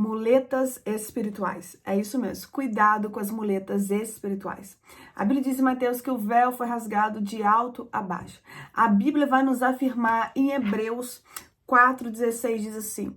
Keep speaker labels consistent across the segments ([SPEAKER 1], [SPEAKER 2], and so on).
[SPEAKER 1] Muletas espirituais. É isso mesmo. Cuidado com as muletas espirituais. A Bíblia diz em Mateus que o véu foi rasgado de alto a baixo. A Bíblia vai nos afirmar em Hebreus 4,16 diz assim: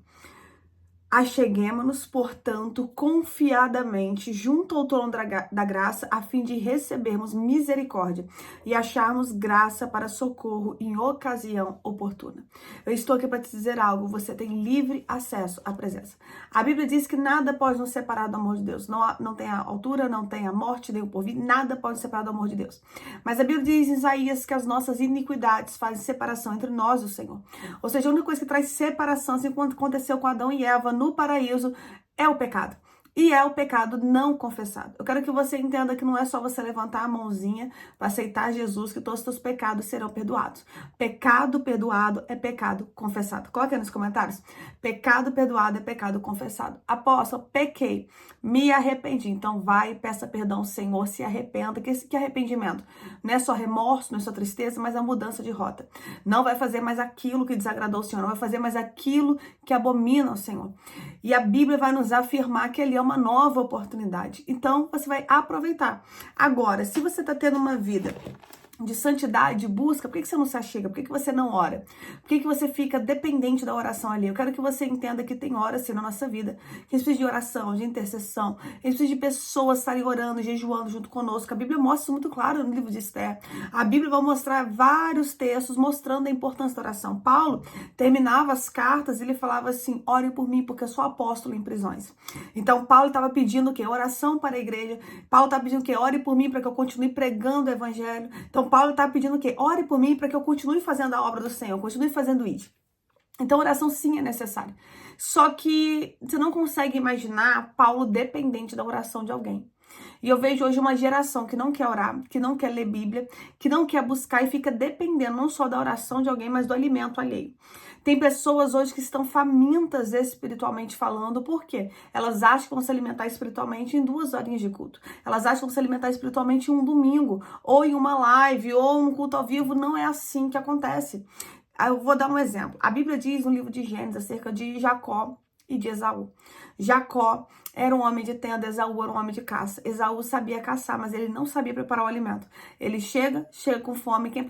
[SPEAKER 1] Acheguemo-nos, portanto, confiadamente junto ao trono da graça, a fim de recebermos misericórdia e acharmos graça para socorro em ocasião oportuna. Eu estou aqui para te dizer algo, você tem livre acesso à presença. A Bíblia diz que nada pode nos separar do amor de Deus. Não tem a altura, não tem a morte, nem o porvir, nada pode nos separar do amor de Deus. Mas a Bíblia diz em Isaías que as nossas iniquidades fazem separação entre nós e o Senhor. Ou seja, a única coisa que traz separação, assim como aconteceu com Adão e Eva no paraíso, é o pecado. E é o pecado não confessado. Eu quero que você entenda que não é só você levantar a mãozinha para aceitar Jesus que todos os seus pecados serão perdoados. Pecado perdoado é pecado confessado. Coloque aí nos comentários. Pecado perdoado é pecado confessado. Apóstolo, pequei, me arrependi. Então vai e peça perdão ao Senhor, se arrependa. Que arrependimento? Não é só remorso, não é só tristeza, mas a mudança de rota. Não vai fazer mais aquilo que desagradou o Senhor, não vai fazer mais aquilo que abomina o Senhor. E a Bíblia vai nos afirmar que Ele é uma nova oportunidade. Então, você vai aproveitar. Agora, se você está tendo uma vida de santidade, busca, por que você não se achega? Por que você não ora? Por que você fica dependente da oração ali? Eu quero que você entenda que tem horas assim na nossa vida, que a gente precisa de oração, de intercessão, a gente precisa de pessoas estarem orando, jejuando junto conosco. A Bíblia mostra isso muito claro no livro de Esther. A Bíblia vai mostrar vários textos mostrando a importância da oração. Paulo terminava as cartas e ele falava assim: ore por mim, porque eu sou apóstolo em prisões. Então, Paulo estava pedindo o quê? Oração para a igreja. Paulo estava pedindo o quê? Ore por mim para que eu continue pregando o evangelho. Então, Paulo está pedindo o quê? Ore por mim para que eu continue fazendo a obra do Senhor, continue fazendo isso. Então, oração sim é necessária. Só que você não consegue imaginar Paulo dependente da oração de alguém. E eu vejo hoje uma geração que não quer orar, que não quer ler Bíblia, que não quer buscar e fica dependendo não só da oração de alguém, mas do alimento alheio. Tem pessoas hoje que estão famintas espiritualmente falando, por quê? Elas acham que vão se alimentar espiritualmente em 2 horinhas de culto. Elas acham que vão se alimentar espiritualmente em um domingo, ou em uma live, ou um culto ao vivo. Não é assim que acontece. Eu vou dar um exemplo. A Bíblia diz no livro de Gênesis acerca de Jacó e de Esaú. Jacó era um homem de tenda, Esaú era um homem de caça. Esaú sabia caçar, mas ele não sabia preparar o alimento. Ele chega com fome. Quem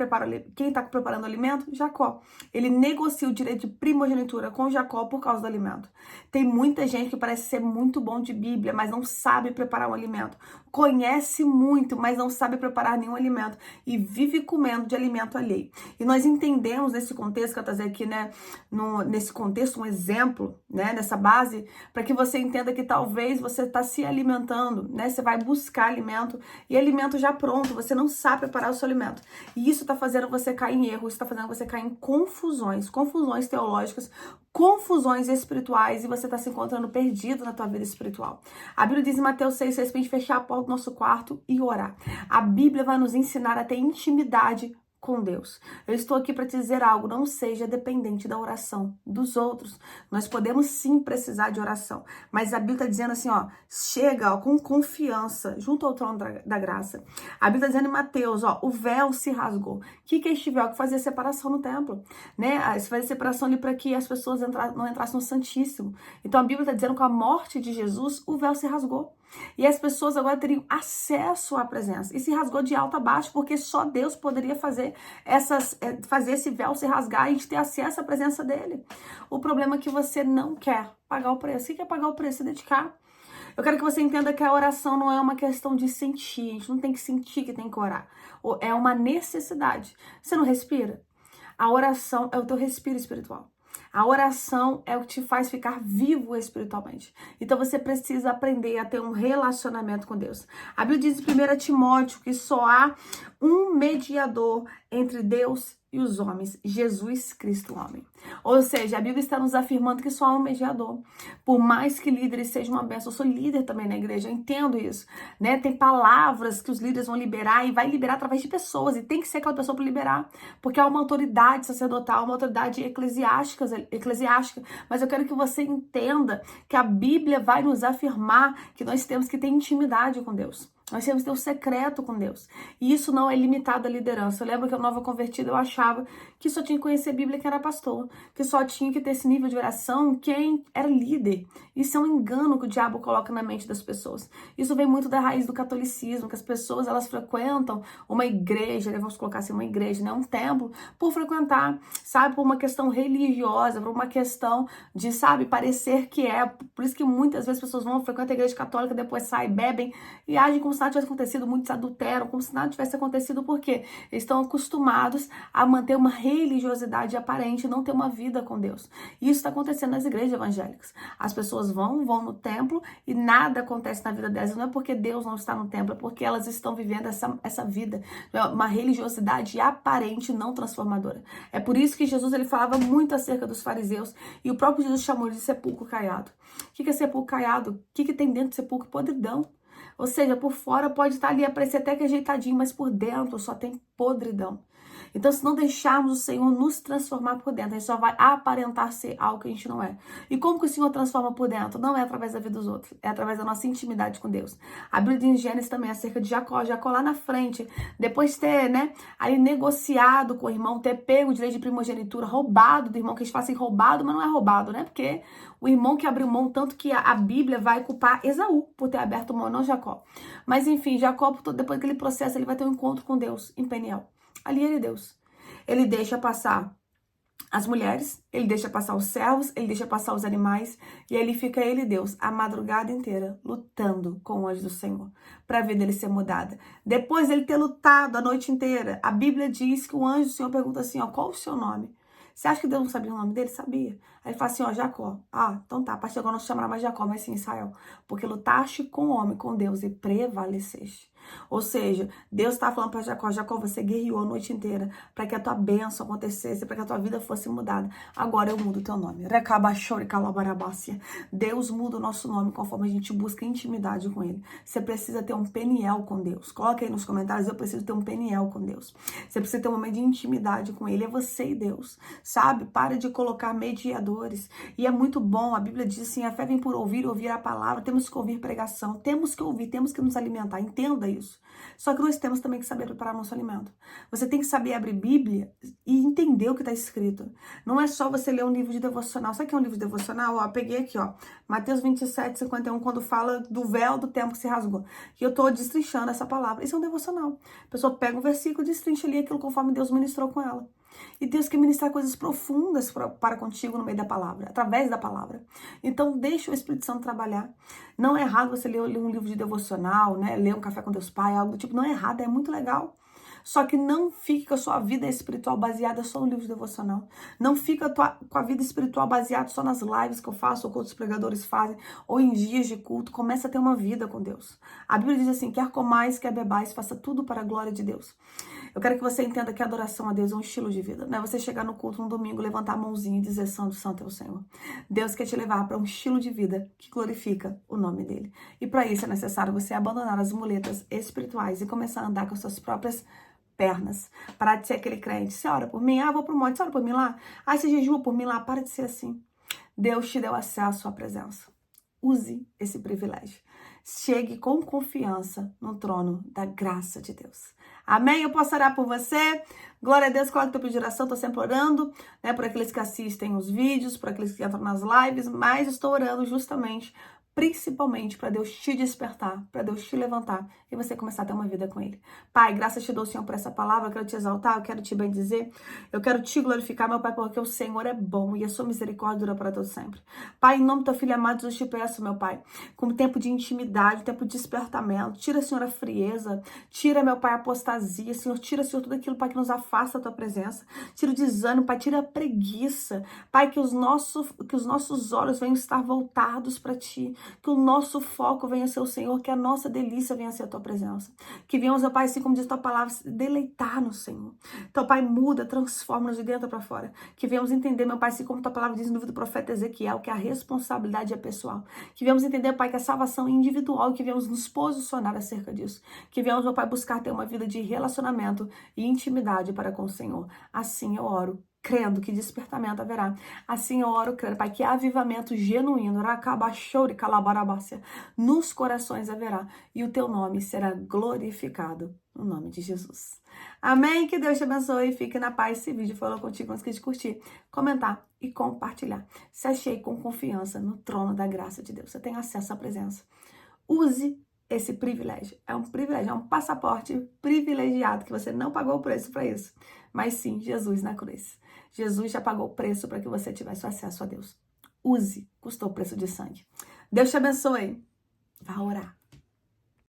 [SPEAKER 1] está preparando o alimento? Jacó. Ele negocia o direito de primogenitura com Jacó por causa do alimento. Tem muita gente que parece ser muito bom de Bíblia, mas não sabe preparar um alimento. Conhece muito, mas não sabe preparar nenhum alimento. E vive comendo de alimento alheio. E nós entendemos nesse contexto, que eu trazer aqui, né, nesse contexto, um exemplo, né, nessa base, para que você entenda que talvez você está se alimentando, né? Você vai buscar alimento e alimento já pronto, você não sabe preparar o seu alimento. E isso está fazendo você cair em erro, isso está fazendo você cair em confusões teológicas, confusões espirituais, e você está se encontrando perdido na tua vida espiritual. A Bíblia diz em Mateus 6:6 para a gente fechar a porta do nosso quarto e orar. A Bíblia vai nos ensinar a ter intimidade com Deus. Eu estou aqui para te dizer algo, não seja dependente da oração dos outros. Nós podemos sim precisar de oração, mas a Bíblia está dizendo assim, ó, chega ó, com confiança junto ao trono da graça. A Bíblia está dizendo em Mateus, ó, o véu se rasgou. O que é este véu? Que fazia separação no templo, né? Fazia separação ali para que as pessoas não entrassem no Santíssimo. Então a Bíblia está dizendo que com a morte de Jesus, o véu se rasgou. E as pessoas agora teriam acesso à presença. E se rasgou de alto a baixo, porque só Deus poderia fazer esse véu se rasgar e a gente ter acesso à presença dele. O problema é que você não quer pagar o preço. Você quer pagar o preço e dedicar? Eu quero que você entenda que a oração não é uma questão de sentir. A gente não tem que sentir que tem que orar. É uma necessidade. Você não respira? A oração é o teu respiro espiritual. A oração é o que te faz ficar vivo espiritualmente. Então você precisa aprender a ter um relacionamento com Deus. A Bíblia diz em 1 Timóteo que só há um mediador entre Deus e os homens, Jesus Cristo homem. Ou seja, a Bíblia está nos afirmando que só há um mediador. Por mais que líderes sejam uma bênção, eu sou líder também na igreja, eu entendo isso, né? Tem palavras que os líderes vão liberar e vai liberar através de pessoas, e tem que ser aquela pessoa para liberar, porque há uma autoridade sacerdotal, uma autoridade eclesiástica, mas eu quero que você entenda que a Bíblia vai nos afirmar que nós temos que ter intimidade com Deus. Nós temos que ter um secreto com Deus. E isso não é limitado à liderança. Eu lembro que eu nova convertida, eu achava que só tinha que conhecer a Bíblia quem era pastor, que só tinha que ter esse nível de oração quem era líder. Isso é um engano que o diabo coloca na mente das pessoas. Isso vem muito da raiz do catolicismo, que as pessoas elas frequentam uma igreja, né, vamos colocar assim, uma igreja, né, um templo, por frequentar, sabe, por uma questão religiosa, por uma questão de, sabe, parecer que é. Por isso que muitas vezes as pessoas vão frequentar a igreja católica, depois saem, bebem e agem como se nada tivesse acontecido, muitos adulteram, como se nada tivesse acontecido, porque eles estão acostumados a manter uma religiosidade aparente e não ter uma vida com Deus. E isso está acontecendo nas igrejas evangélicas. As pessoas vão no templo e nada acontece na vida delas. Não é porque Deus não está no templo, é porque elas estão vivendo essa vida, uma religiosidade aparente, não transformadora. É por isso que Jesus ele falava muito acerca dos fariseus e o próprio Jesus chamou de sepulcro caiado. O que é sepulcro caiado? O que tem dentro de sepulcro? Podridão. Ou seja, por fora pode estar ali, parecer até que ajeitadinho, mas por dentro só tem podridão. Então, se não deixarmos o Senhor nos transformar por dentro, a gente só vai aparentar ser algo que a gente não é. E como que o Senhor transforma por dentro? Não é através da vida dos outros, é através da nossa intimidade com Deus. A Bíblia diz em Gênesis também acerca de Jacó. Jacó lá na frente, depois de ter, aí negociado com o irmão, ter pego o direito de primogenitura, roubado do irmão, que eles falam assim, roubado, mas não é roubado, né? Porque o irmão que abriu mão, tanto que a Bíblia vai culpar Esaú por ter aberto mão, não Jacó. Mas enfim, Jacó, depois daquele processo, ele vai ter um encontro com Deus em Peniel. Ali ele é Deus. Ele deixa passar as mulheres, ele deixa passar os servos, ele deixa passar os animais, e aí fica ele, Deus, a madrugada inteira, lutando com o anjo do Senhor, para a vida dele ser mudada. Depois dele ter lutado a noite inteira, a Bíblia diz que o anjo do Senhor pergunta assim, ó, qual o seu nome? Você acha que Deus não sabia o nome dele? Sabia. Aí ele fala assim, ó, Jacó. Ah, então tá, a partir de agora não se chamará mais Jacó, mas sim Israel. Porque lutaste com o homem, com Deus, e prevaleceste. Ou seja, Deus está falando para Jacó, Jacó, você guerreou a noite inteira para que a tua bênção acontecesse, para que a tua vida fosse mudada. Agora eu mudo o teu nome. Deus muda o nosso nome conforme a gente busca intimidade com Ele. Você precisa ter um Peniel com Deus. Coloca aí nos comentários, eu preciso ter um Peniel com Deus. Você precisa ter um momento de intimidade com Ele. É você e Deus, sabe? Para de colocar mediadores. E é muito bom, a Bíblia diz assim, a fé vem por ouvir, ouvir a palavra. Temos que ouvir pregação, temos que ouvir, temos que nos alimentar. Entenda isso. Só que nós temos também que saber preparar nosso alimento. Você tem que saber abrir Bíblia e entender o que está escrito. Não é só você ler um livro de devocional. Sabe o que é um livro de devocional? Ó, peguei aqui, ó, Mateus 27:51, quando fala do véu do tempo que se rasgou. E eu tô destrinchando essa palavra. Isso é um devocional. A pessoa pega um versículo e destrincha ali aquilo conforme Deus ministrou com ela. E Deus quer ministrar coisas profundas para contigo no meio da palavra, através da palavra. Então, deixa o Espírito Santo trabalhar. Não é errado você ler um livro de devocional, né? Ler um Café com Deus Pai, algo do tipo. Não é errado, é muito legal. Só que não fique com a sua vida espiritual baseada só no livro de devocional. Não fica com a vida espiritual baseada só nas lives que eu faço, ou que outros pregadores fazem, ou em dias de culto. Começa a ter uma vida com Deus. A Bíblia diz assim, quer comais, quer bebais, faça tudo para a glória de Deus. Eu quero que você entenda que a adoração a Deus é um estilo de vida. Não é você chegar no culto no domingo, levantar a mãozinha e dizer santo, santo é o Senhor. Deus quer te levar para um estilo de vida que glorifica o nome dele. E para isso é necessário você abandonar as muletas espirituais e começar a andar com as suas próprias pernas. Parar de ser aquele crente. Você ora por mim? Ah, vou pro monte. Você ora por mim lá? Ah, você jejua por mim lá? Para de ser assim. Deus te deu acesso à presença. Use esse privilégio. Chegue com confiança no trono da graça de Deus. Amém? Eu posso orar por você? Glória a Deus, coloque teu pedido de oração. Estou sempre orando, né, por aqueles que assistem os vídeos, por aqueles que entram nas lives, mas estou orando justamente principalmente para Deus te despertar, para Deus te levantar e você começar a ter uma vida com Ele. Pai, graças te dou, Senhor, por essa palavra, eu quero te exaltar, eu quero te bendizer, eu quero te glorificar, meu Pai, porque o Senhor é bom e a sua misericórdia dura para todo sempre. Pai, em nome do teu filho amado, eu te peço, meu Pai, com tempo de intimidade, tempo de despertamento, tira, Senhor, a frieza, tira, meu Pai, a apostasia, Senhor, tira, Senhor, tudo aquilo, Pai, que nos afasta da tua presença, tira o desânimo, Pai, tira a preguiça, Pai, que os nossos olhos venham estar voltados para ti, que o nosso foco venha ser o Senhor, que a nossa delícia venha ser a tua presença. Que venhamos, meu Pai, assim como diz tua palavra, se deleitar no Senhor. Então, Pai, muda, transforma-nos de dentro para fora. Que venhamos entender, meu Pai, assim como tua palavra diz no livro do profeta Ezequiel, que a responsabilidade é pessoal. Que venhamos entender, Pai, que a salvação é individual e que venhamos nos posicionar acerca disso. Que venhamos, meu Pai, buscar ter uma vida de relacionamento e intimidade para com o Senhor. Assim eu oro crendo que despertamento haverá. Assim eu oro, crendo, Pai, que avivamento genuíno, racabachore calabarabácia, nos corações haverá, e o teu nome será glorificado, no nome de Jesus. Amém? Que Deus te abençoe, fique na paz. Se o vídeo falou contigo, não esqueça de curtir, comentar e compartilhar. Se achei com confiança no trono da graça de Deus, você tem acesso à presença. Use esse privilégio. É um privilégio, é um passaporte privilegiado, que você não pagou o preço para isso. Mas sim, Jesus na cruz. Jesus já pagou o preço para que você tivesse acesso a Deus. Use, custou o preço de sangue. Deus te abençoe. Vá orar.